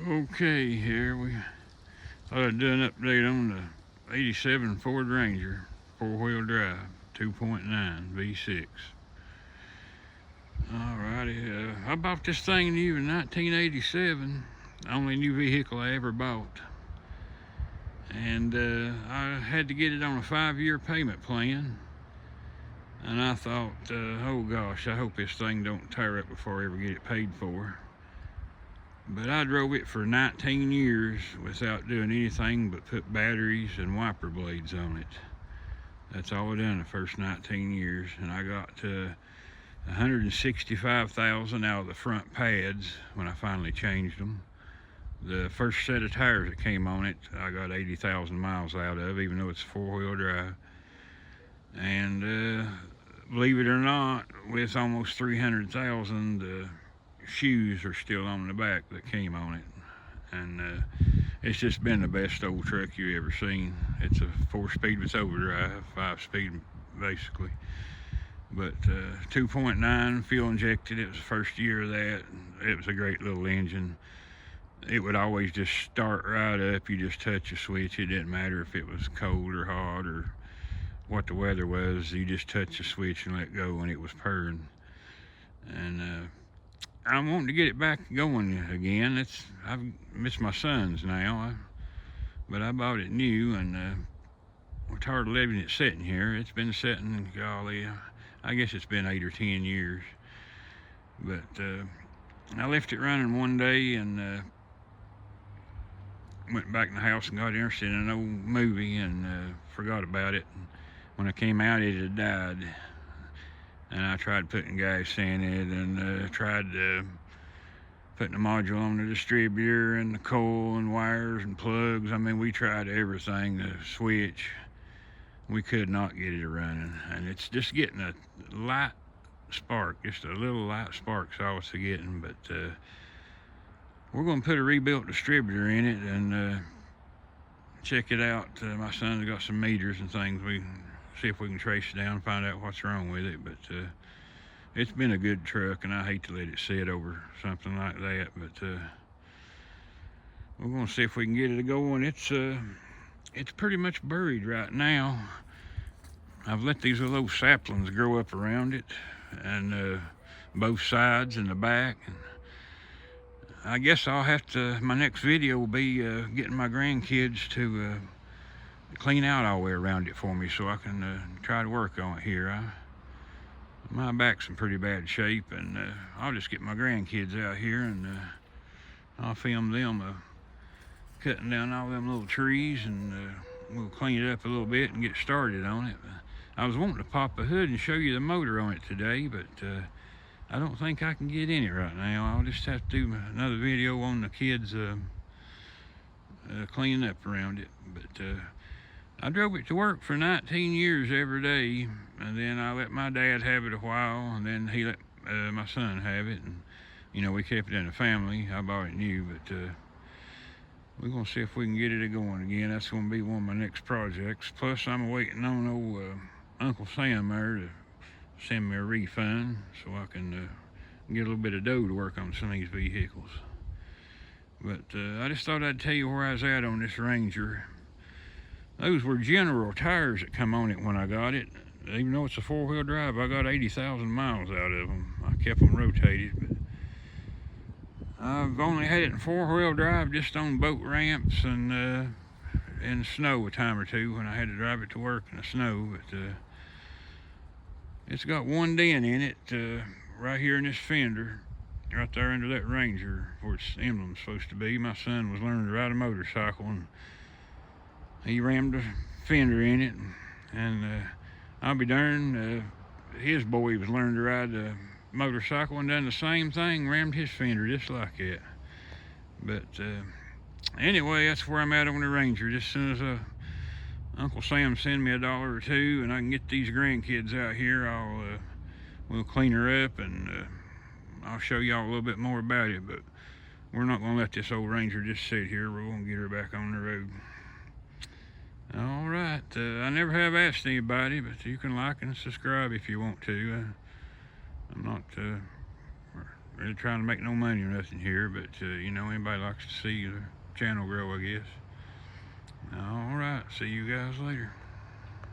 Okay, here we thought I'd do an update on the 87 Ford Ranger, four-wheel drive, 2.9 V6. Alrighty, I bought this thing new in 1987, only new vehicle I ever bought. And I had to get it on a 5-year payment plan. And I thought, oh gosh, I hope this thing don't tear up before I ever get it paid for. But I drove it for 19 years without doing anything but put batteries and wiper blades on it. That's all I done the first 19 years, and I got 165,000 out of the front pads when I finally changed them. The first set of tires that came on it, I got 80,000 miles out of, even though it's four-wheel drive. And believe it or not, with almost 300,000, the shoes are still on the back that came on it. And it's just been the best old truck you ever seen. It's a 4-speed with overdrive, 5-speed basically. But 2.9 fuel injected. It was the first year of that. It was a great little engine. It would always just start right up. You just touch a switch. It didn't matter if it was cold or hot or what the weather was. You just touch the switch and let go, and it was purring. And I'm wanting to get it back going again. It's my son's now, but I bought it new, and we're tired of letting it sitting here. It's been sitting, golly, I guess it's been 8 or 10 years. But I left it running one day and went back in the house and got interested in an old movie and forgot about it. And when I came out, it had died. And I tried putting gas in it and tried putting the module on the distributor and the coil and wires and plugs. I mean, we tried everything, the switch. We could not get it running. And it's just getting a light spark, just a little light spark's all it's getting. But we're going to put a rebuilt distributor in it and check it out. My son's got some meters and things. We see if we can trace it down and find out what's wrong with it. But it's been a good truck, and I hate to let it sit over something like that. But we're going to see if we can get it going. It's pretty much buried right now. I've let these little saplings grow up around it, and both sides and the back. And I guess I'll have to, my next video will be getting my grandkids to clean out all the way around it for me so I can try to work on it here. My back's in pretty bad shape, and I'll just get my grandkids out here and I'll film them cutting down all them little trees, and we'll clean it up a little bit and get started on it. I was wanting to pop the hood and show you the motor on it today, but I don't think I can get in it right now. I'll just have to do another video on the kids cleaning up around it. But I drove it to work for 19 years every day, and then I let my dad have it a while, and then he let my son have it, and we kept it in the family. I bought it new, but we're gonna see if we can get it going again. That's gonna be one of my next projects. Plus, I'm waiting on old Uncle Sam there to send me a refund so I can get a little bit of dough to work on some of these vehicles. But I just thought I'd tell you where I was at on this Ranger. Those were General tires that come on it when I got it. Even though it's a 4-wheel drive, I got 80,000 miles out of them. I kept them rotated, but I've only had it in 4-wheel drive just on boat ramps and in snow a time or two when I had to drive it to work in the snow. But it's got one dent in it right here in this fender, right there under that Ranger where its emblem's supposed to be. My son was learning to ride a motorcycle, and he rammed a fender in it, and I'll be darned, his boy was learning to ride a motorcycle and done the same thing, rammed his fender just like that. But anyway, that's where I'm at on the Ranger. Just as soon as Uncle Sam send me $1 or $2 and I can get these grandkids out here, we'll clean her up, and I'll show y'all a little bit more about it. But we're not going to let this old Ranger just sit here. We're going to get her back on the road. All right, I never have asked anybody, but you can like and subscribe if you want to. I'm not really trying to make no money or nothing here, but you know, anybody likes to see the channel grow, I guess. All right, see you guys later.